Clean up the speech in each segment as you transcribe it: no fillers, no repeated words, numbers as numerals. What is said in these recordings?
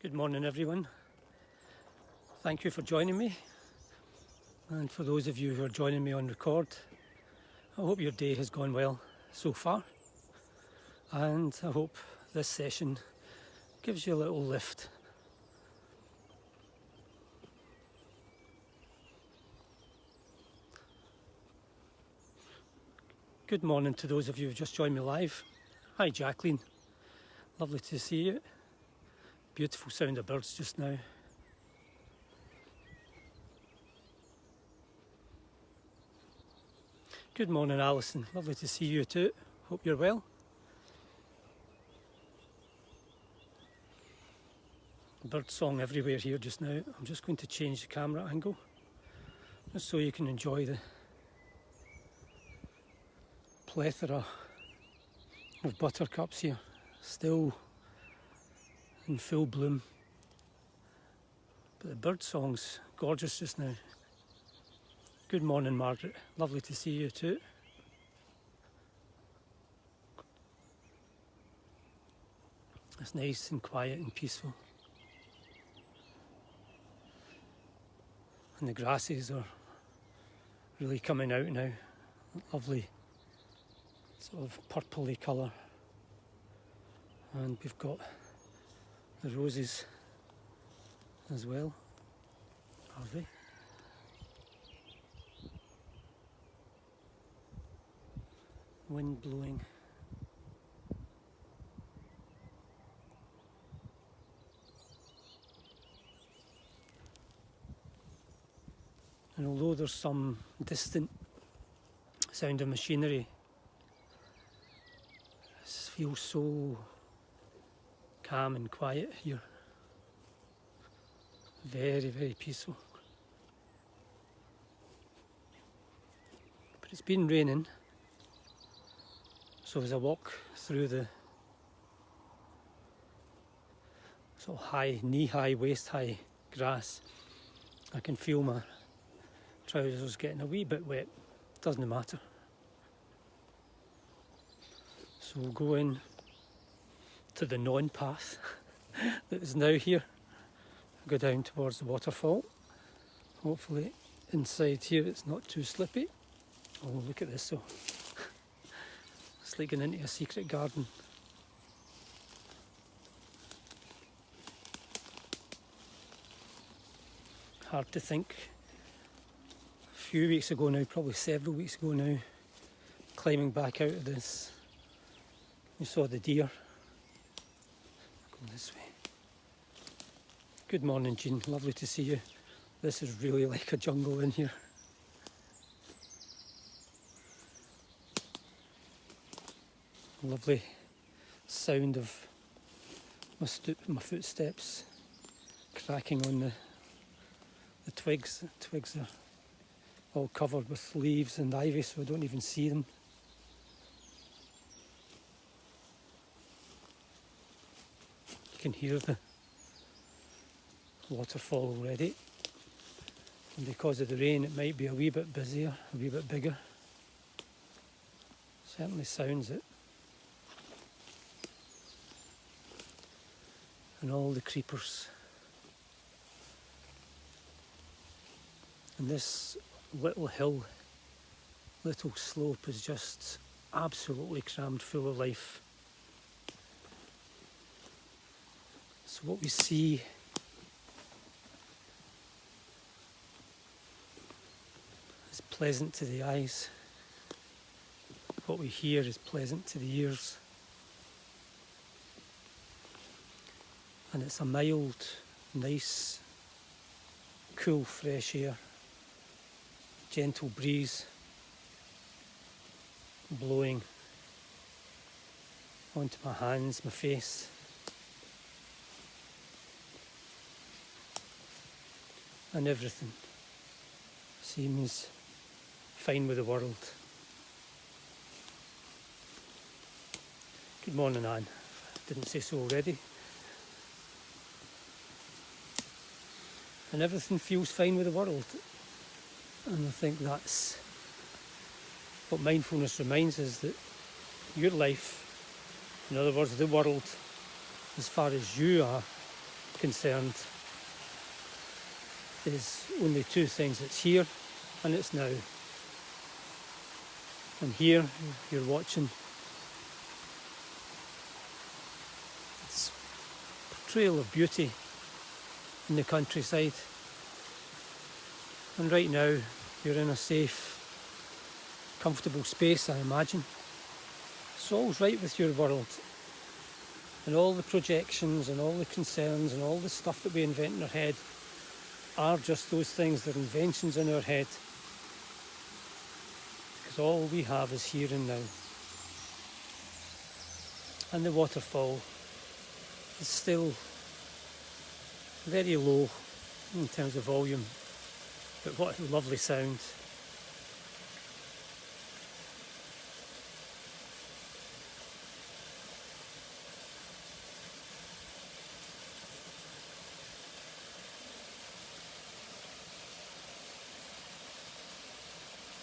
Good morning, everyone. Thank you for joining me. And for those of you who are joining me on record, I hope your day has gone well so far. And I hope this session gives you a little lift. Good morning to those of you who just joined me live. Hi, Jacqueline. Lovely to see you. Beautiful sound of birds just now. Good morning, Alison. Lovely to see you too. Hope you're well. Bird song everywhere here just now. I'm just going to change the camera angle just so you can enjoy the plethora of buttercups here, still in full bloom. But the bird song's gorgeous just now. Good morning, Margaret. Lovely to see you too. It's nice and quiet and peaceful. And the grasses are really coming out now. Lovely sort of purpley colour. And we've got the roses as well, are they? Wind blowing. And although there's some distant sound of machinery, it feels so calm and quiet here. Very, very peaceful. But it's been raining, so as I walk through the sort of high, knee-high, waist-high grass, I can feel my trousers getting a wee bit wet. Doesn't matter. So we'll go in to the non-path that is now here. Go down towards the waterfall. Hopefully inside here it's not too slippy. Oh, look at this though. It's like going into a secret garden. Hard to think. A few weeks ago now, probably several weeks ago now, climbing back out of this, we saw the deer. Go this way. Good morning, Jean. Lovely to see you. This is really like a jungle in here. Lovely sound of my footsteps cracking on the twigs. The twigs are all covered with leaves and ivy, so I don't even see them. You can hear the waterfall already, and because of the rain it might be a wee bit busier, a wee bit bigger. Certainly sounds it. And all the creepers. And this little hill, little slope is just absolutely crammed full of life. So what we see is pleasant to the eyes. What we hear is pleasant to the ears. And it's a mild, nice, cool, fresh air. Gentle breeze blowing onto my hands, my face. And everything seems fine with the world. Good morning, Anne. Didn't say so already. And everything feels fine with the world. And I think that's what mindfulness reminds us, that your life, in other words, the world, as far as you are concerned is only two things. It's here and it's now. And here you're watching this portrayal of beauty in the countryside. And right now you're in a safe, comfortable space, I imagine. So all's right with your world. And all the projections and all the concerns and all the stuff that we invent in our head are just those things. They're inventions in our head. Because all we have is here and now. And the waterfall is still very low in terms of volume. But what a lovely sound.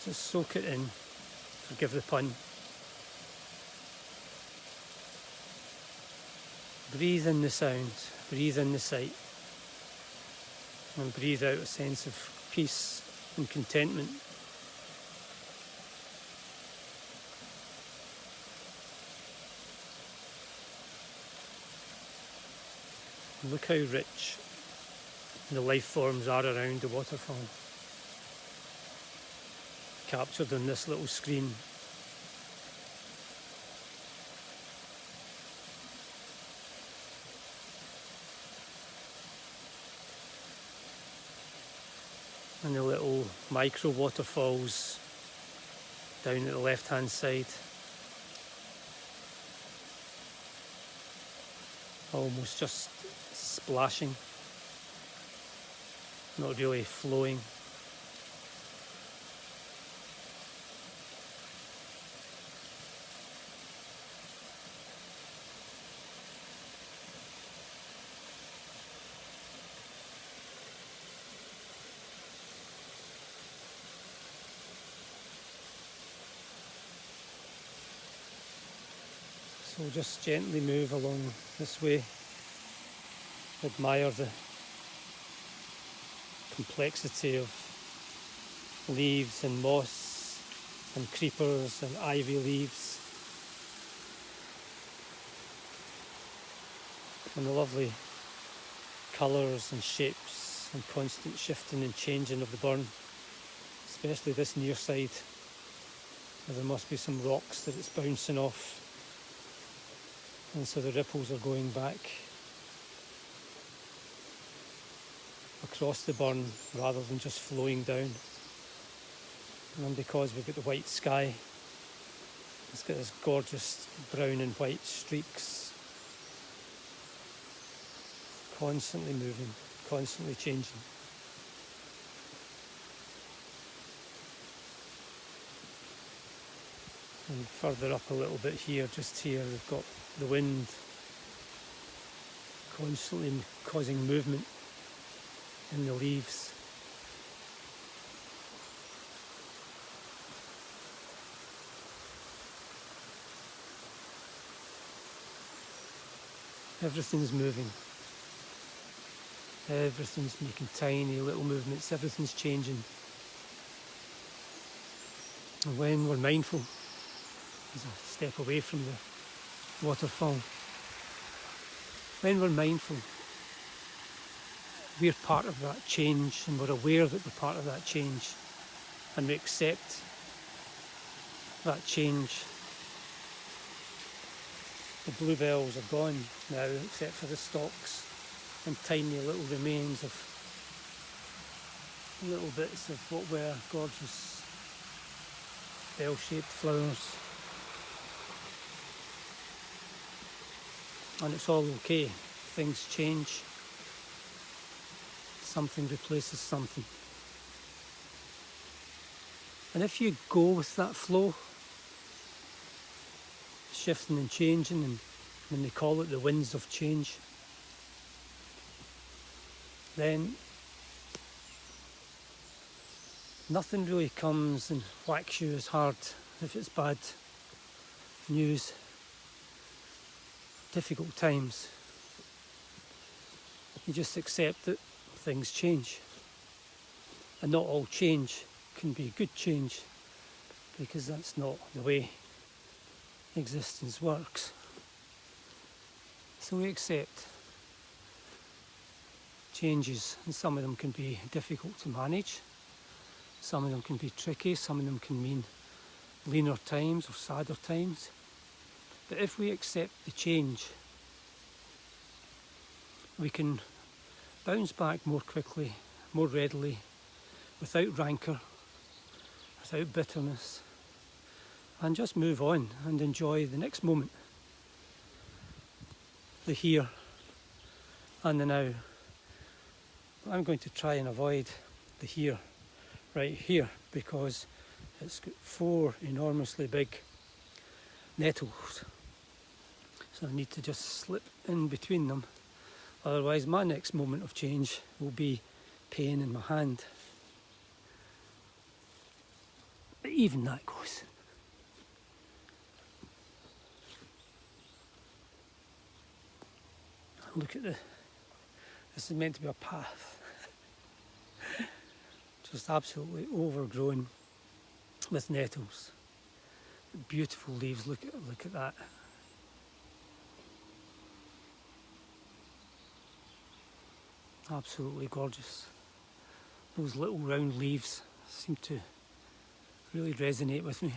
Just soak it in, forgive the pun. Breathe in the sound, breathe in the sight, and breathe out a sense of peace and contentment. And look how rich the life forms are around the waterfall, captured on this little screen. And the little micro waterfalls down at the left hand side, almost just splashing, not really flowing. So just gently move along this way, admire the complexity of leaves and moss and creepers and ivy leaves, and the lovely colours and shapes and constant shifting and changing of the burn, especially this near side where there must be some rocks that it's bouncing off. And so the ripples are going back across the burn rather than just flowing down. And because we've got the white sky, it's got this gorgeous brown and white streaks, constantly moving, constantly changing. And further up a little bit here, just here, we've got the wind constantly causing movement in the leaves. Everything's moving. Everything's making tiny little movements. Everything's changing. And when we're mindful, as a step away from the waterfall, when we're mindful, we're part of that change, and we're aware that we're part of that change, and we accept that change. The bluebells are gone now, except for the stalks and tiny little remains of little bits of what were gorgeous bell-shaped flowers. And it's all okay. Things change. Something replaces something. And if you go with that flow, shifting and changing, and when they call it the winds of change, then nothing really comes and whacks you as hard if it's bad news, difficult times. You just accept that things change. And not all change can be good change, because that's not the way existence works. So we accept changes, and some of them can be difficult to manage, some of them can be tricky, some of them can mean leaner times or sadder times. But if we accept the change, we can bounce back more quickly, more readily, without rancour, without bitterness, and just move on and enjoy the next moment, the here and the now. I'm going to try and avoid the here, right here, because it's got 4 enormously big nettles. So I need to just slip in between them. Otherwise my next moment of change will be pain in my hand. But even that goes. Look at this is meant to be a path. Just absolutely overgrown with nettles. Beautiful leaves, look at that. Absolutely gorgeous. Those little round leaves seem to really resonate with me.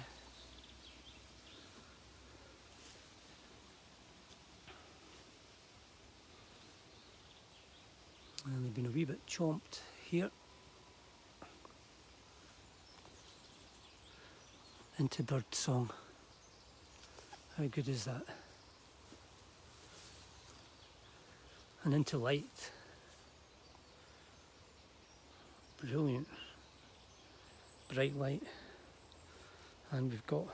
And they've been a wee bit chomped here into bird song. How good is that? And into light. Brilliant. Bright light. And we've got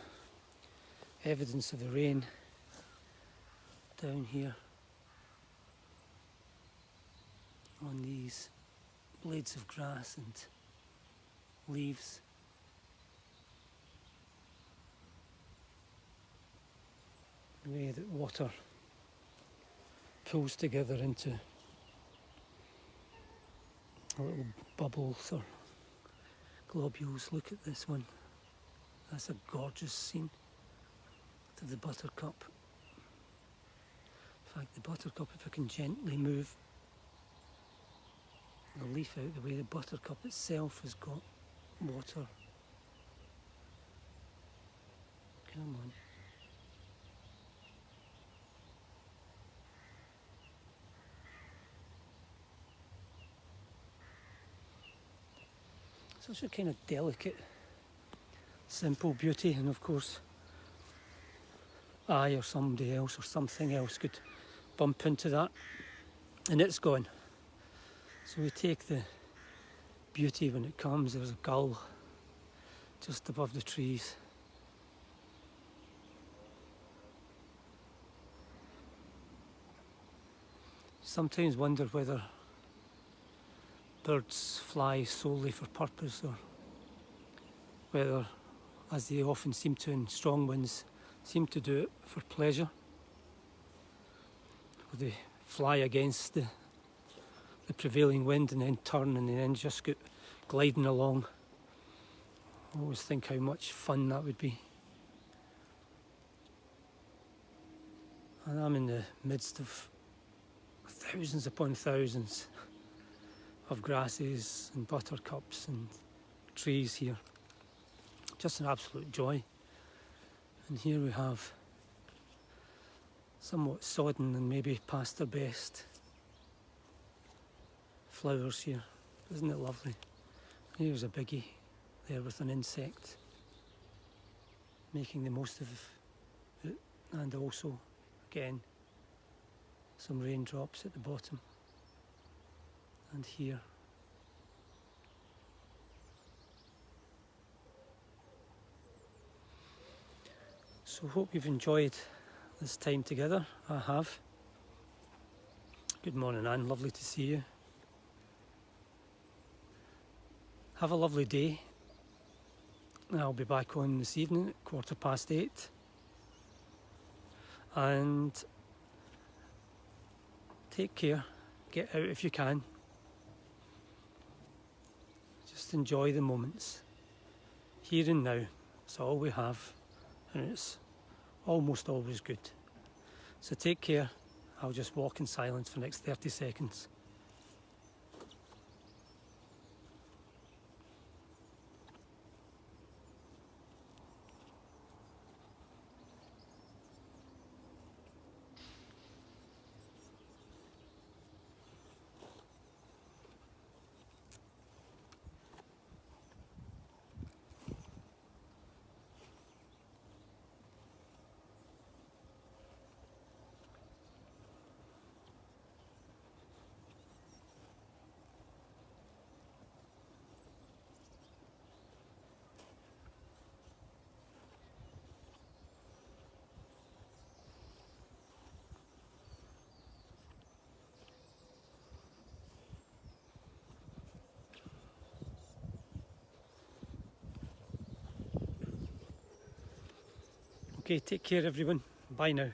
evidence of the rain down here on these blades of grass and leaves. The way that water pulls together into little bubbles or globules. Look at this one. That's a gorgeous scene of the buttercup. In fact, the buttercup, if I can gently move the leaf out the way, the buttercup itself has got water. Come on. Such a kind of delicate, simple beauty, and of course I or somebody else or something else could bump into that and it's gone. So we take the beauty when it comes. There's a gull just above the trees. Sometimes wonder whether birds fly solely for purpose, or whether, as they often seem to in strong winds, seem to do it for pleasure. Or they fly against the prevailing wind and then turn and then just go gliding along. I always think how much fun that would be. And I'm in the midst of thousands upon thousands of grasses and buttercups and trees here. Just an absolute joy. And here we have somewhat sodden and maybe past their best flowers here. Isn't it lovely? Here's a biggie there with an insect making the most of it, and also again some raindrops at the bottom. And here so hope you've enjoyed this time together. I have. Good morning, Anne, lovely to see you. Have a lovely day. I'll be back on this evening at 8:15. And take care, Get out if you can. Just enjoy the moments. Here and now. It's all we have, and it's almost always good. So take care. I'll just walk in silence for the next 30 seconds. Okay, take care everyone. Bye now.